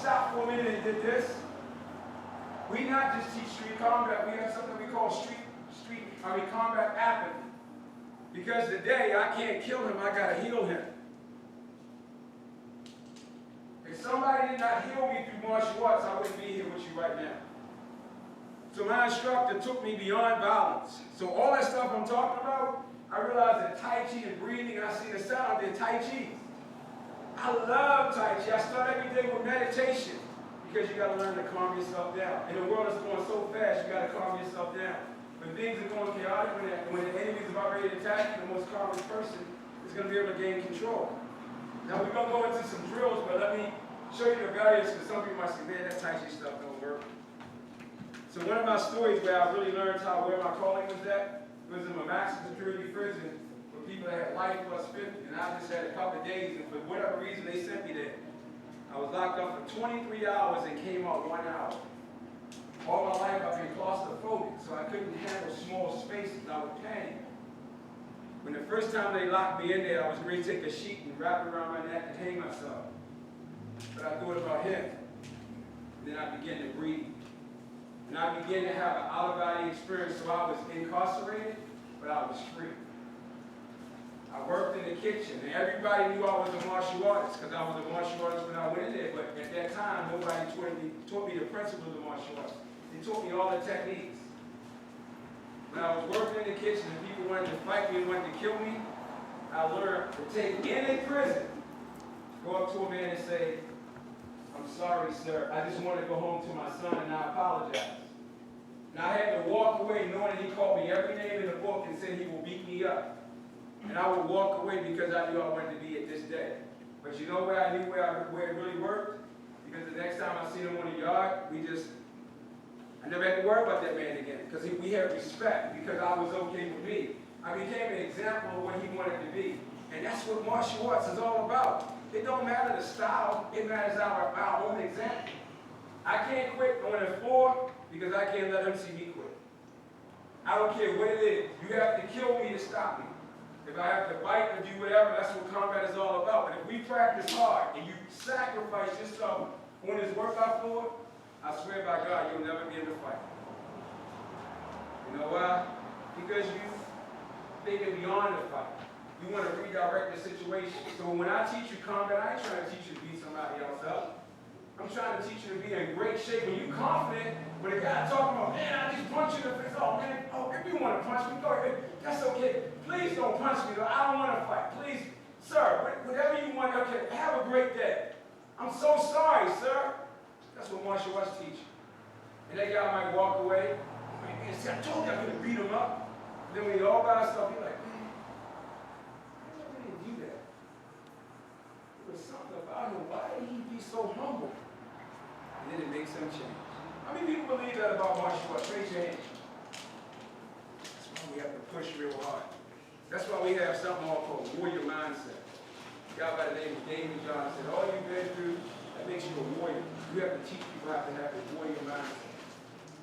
stopped for a minute and did this. We not just teach street combat, we have something we call combat apathy. Because today I can't kill him, I gotta heal him. If somebody did not heal me through martial arts, I wouldn't be here with you right now. So my instructor took me beyond violence. So all that stuff I'm talking about, I realized that Tai Chi and breathing, and I see the sound of Tai Chi. I love Tai Chi. I start every day with meditation because you got to learn to calm yourself down. And the world is going so fast, you got to calm yourself down. When things are going chaotic, when the enemy is about ready to attack you, the most calmest person is going to be able to gain control. Now we're going to go into some drills, but let me show you the values because some people might say, man, that Tai Chi stuff don't work. So one of my stories where I really learned where my calling was at was in a maximum security prison for people that had life plus 50. And I just had a couple of days, and for whatever reason they sent me there. I was locked up for 23 hours and came out 1 hour. All my life I've been claustrophobic, so I couldn't handle small spaces. I would panic. When the first time they locked me in there, I was ready to take a sheet and wrap it around my neck and hang myself. But I thought about him. And then I began to breathe. And I began to have an out-of-body experience, so I was incarcerated, but I was free. I worked in the kitchen, and everybody knew I was a martial artist, because I was a martial artist when I went in there, but at that time, nobody taught me the principles of martial arts. They taught me all the techniques. When I was working in the kitchen and people wanted to fight me and wanted to kill me, I learned to take in a prison, go up to a man and say, I'm sorry, sir. I just want to go home to my son and I apologize. And I had to walk away knowing that he called me every name in the book and said he will beat me up. And I would walk away because I knew I wanted to be at this day. But you know where I knew where it really worked? Because the next time I seen him on the yard, I never had to worry about that man again. Because we had respect, because I was okay with me. I became an example of what he wanted to be. And that's what martial arts is all about. It don't matter the style, it matters our own example. I can't quit on the floor because I can't let him see me quit. I don't care what it is. You have to kill me to stop me. If I have to bite or do whatever, that's what combat is all about. But if we practice hard and you sacrifice yourself on this workout floor, I swear by God, you'll never be able to fight. You know why? Because you think beyond the fight. You want to redirect the situation. So when I teach you combat, I ain't trying to teach you to beat somebody else up. I'm trying to teach you to be in great shape. When you're confident, when a guy talking about, man, I just punch you in the face. Oh, man, if you want to punch me, go ahead. That's okay. Please don't punch me, though. I don't want to fight. Please, sir, whatever you want, okay, have a great day. I'm so sorry, sir. That's what martial arts teach you. And that guy might walk away. Man, see, I told you I could beat him up. Then when you're all by yourself, you're like, something about him. Why did he be so humble? And then it makes him change. How many people believe that about martial arts? Raise your hand. That's why we have to push real hard. That's why we have something called warrior mindset. A guy by the name of David John said, all you've been through, that makes you a warrior. You have to teach people how to have a warrior mindset.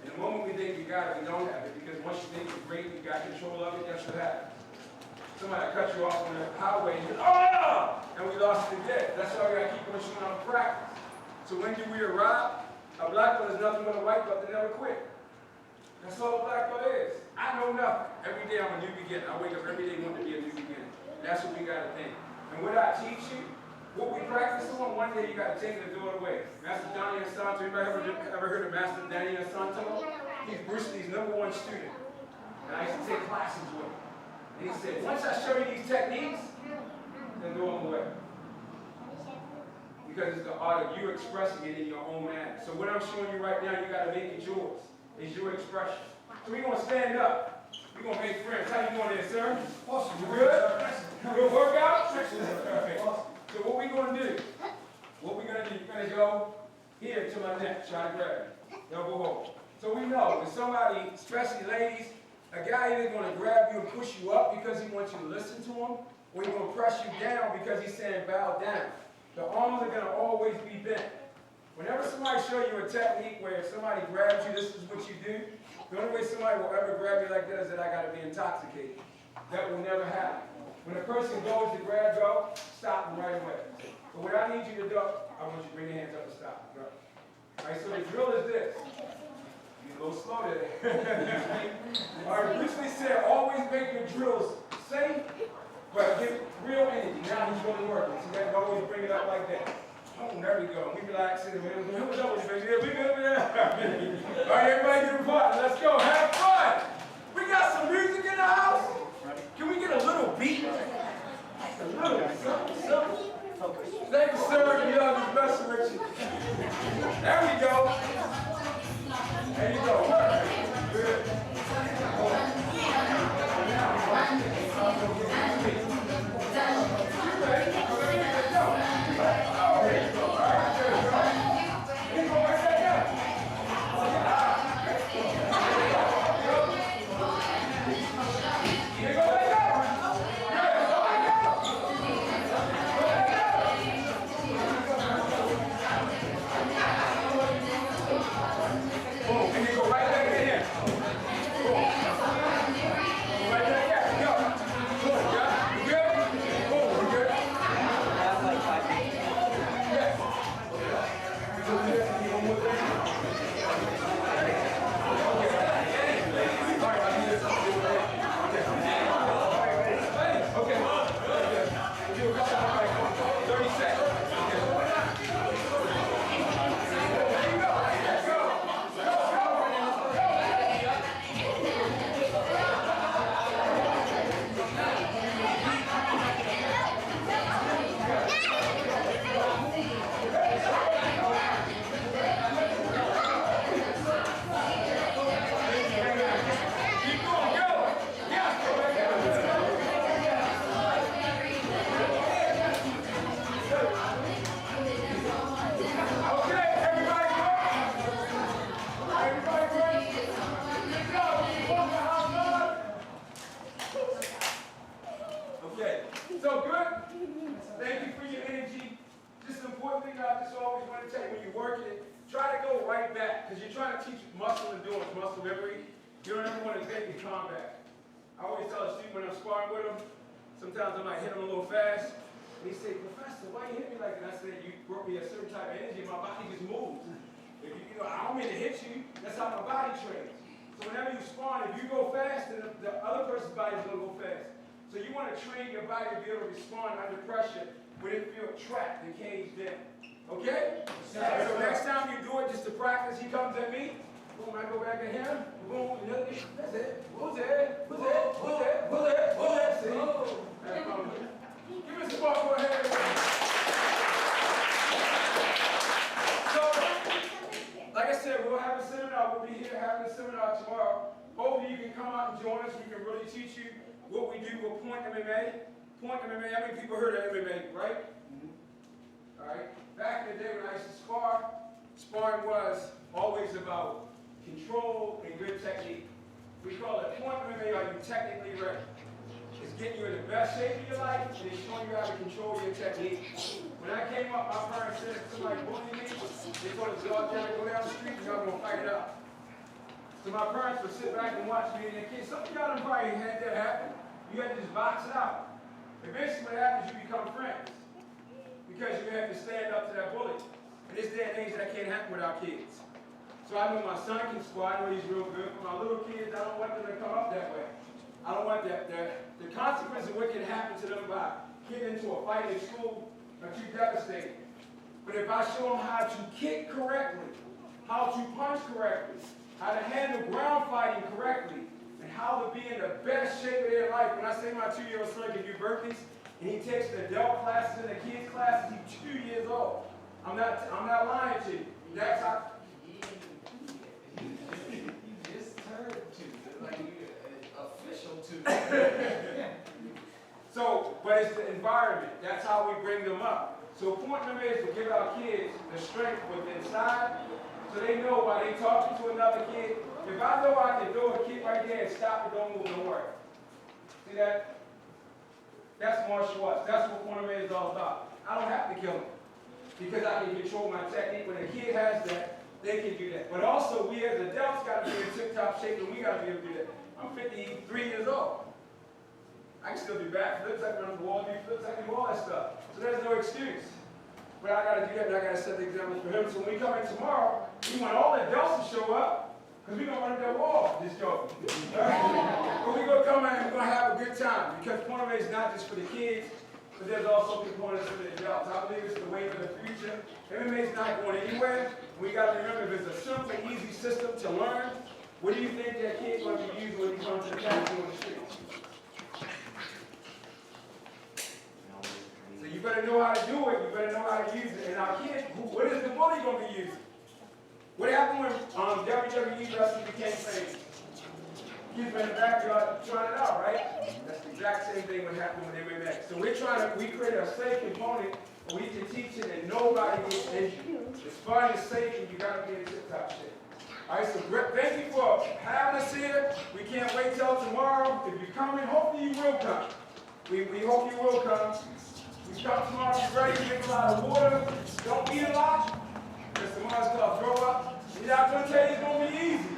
And the moment we think we got it, we don't have it. Because once you think you're great, you got control of it, that's what happens. Somebody cut you off on the highway and you go, oh! And we lost it dead. That's why we got to keep on showing our practice. So when do we arrive? A black belt is nothing but a white belt that never quit. That's all a black belt is. I know nothing. Every day I'm a new beginner. I wake up every day wanting to be a new beginner. That's what we got to think. And what I teach you, what we practice on, one day you got to take it and throw it away. Master Daniel Santo, anybody ever heard of Master Daniel Santo? He's Bruce Lee's #1 student. And I used to take classes with him. And he said, once I show you these techniques, then throw them away. Because it's the art of you expressing it in your own manner. So what I'm showing you right now, you got to make it yours. It's your expression. So we're going to stand up. We're going to make friends. How you doing there, sir? Awesome. You good? Good workout? Perfect. So what we're going to do, you're going to go here to my neck. Try to grab it. Elbow hold. So we know when somebody, especially ladies, a guy either going to grab you and push you up because he wants you to listen to him, or he's going to press you down because he's saying bow down. The arms are going to always be bent. Whenever somebody shows you a technique where if somebody grabs you, this is what you do, the only way somebody will ever grab you like that is that I got to be intoxicated. That will never happen. When a person goes to grab you, stop them right away. But what I need you to do, I want you to bring your hands up and stop. Go. All right, so the drill is this. You're a little slow there. All right, Bruce said always make your drills safe, but give real energy. Now he's really working. So you got to always bring it up like that. Oh, there we go. We relax in the middle. What's up with you, baby? Yeah, we good, man. All right, everybody get a party. Let's go. Have fun. We got some music in the house. Can we get a little beat? A little something. Thank you, sir. You know the best with you. There we go. There you go. Good. So good. Thank you for your energy. Just an important thing I just always want to tell you when you're working it, try to go right back because you're trying to teach muscle endurance, muscle memory. You don't ever want to take the combat. I always tell a student when I'm sparring with them, sometimes I might hit them a little fast. And they say, Professor, why you hit me like that? And I said, you brought me a certain type of energy and my body just moves. If you know, I don't mean to hit you. That's how my body trains. So whenever you spawn, if you go fast, then the other person's body is going to go fast. So you want to train your body to be able to respond under pressure when it feels trapped and caged in. Okay? So next time you do it, just to practice, he comes at me. Boom, I go back at him. Boom, that's it. Who's it? Who's it? Who's it? Who's it? Who's it? See? Give me some more for ahead. So, like I said, we'll have a seminar. We'll be here having a seminar tomorrow. Hopefully you can come out and join us. We can really teach you what we do with point MMA. Point MMA, how many people heard of MMA, right? Mm-hmm. All right. Back in the day when I used to spar, sparring was always about control and good technique. We call it point MMA, are you technically ready? It's getting you in the best shape of your life and it's showing you how to control your technique. When I came up, my parents said if somebody bullied me, they told us to go out there and go down the street and y'all gonna fight it out. So my parents would sit back and watch me and their kids. Some of y'all probably had that happen. You had to just box it out. Eventually what happens, you become friends. Because you have to stand up to that bully. In this day and age, that can't happen with our kids. So I know my son can squat, I know he's real good. For my little kids, I don't want them to come up that way. I don't want that. The consequences of what can happen to them by getting into a fight in school are too devastating. But if I show them how to kick correctly, how to punch correctly, how to handle ground fighting correctly, and how to be in the best shape of their life. When I say my 2-year-old son can do burpees, and he takes the adult classes and the kids classes, he's 2 years old. I'm not lying to you. That's how. You just turned to, like you're official to. So, but it's the environment. That's how we bring them up. So point number is to give our kids the strength within inside, so they know while they talking to another kid, if I know I can throw a kick right there and stop it, don't move, don't worry. See that? That's martial arts. That's what point number is all about. I don't have to kill him because I can control my technique. When a kid has that, they can do that. But also, we as adults got to be in tip-top shape, and we got to be able to do that. I'm 53 years old. I can still do backflips, I can run the wall, do flips, I can do all that stuff. So there's no excuse. But I got to do that, and I got to set the example for him. So when we come in tomorrow, we want all the adults to show up, because we're going to run that wall. Just joking. But we're going to come in and we're going to have a good time, because point is not just for the kids, but there's also components for the adults. I believe it's the way for the future. MMA is not going anywhere. We got to remember, if it's a simple, easy system to learn, what do you think that kid's going to be using when he comes to the classroom on the streets? So you better know how to do it. You better know how to use it. And our kids, what is the bully going to be using? What happened when WWE wrestling became famous? Kids were in the backyard trying it out, right? That's the exact same thing what happened when they went back. So we created a safe component where we can teach it and nobody gets injured. It's fun, it's safe, and you got to be in tip-top shape. All right, so thank you for having us here. We can't wait till tomorrow. If you're coming, hopefully you will come. We hope you will come. We come tomorrow, be ready, drink a lot of water. Don't eat a lot, because tomorrow's called throw up. We're not going to tell you it's going to be easy.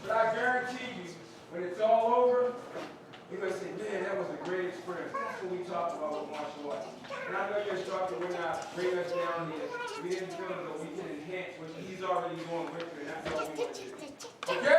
But I guarantee you, when it's all over, you're going to say, man, that was a great experience. That's what we talked about with martial arts. And I know your instructor would not bring us down here. We didn't feel as though we can enhance what he's already doing with you, and that's all we want to do. Okay?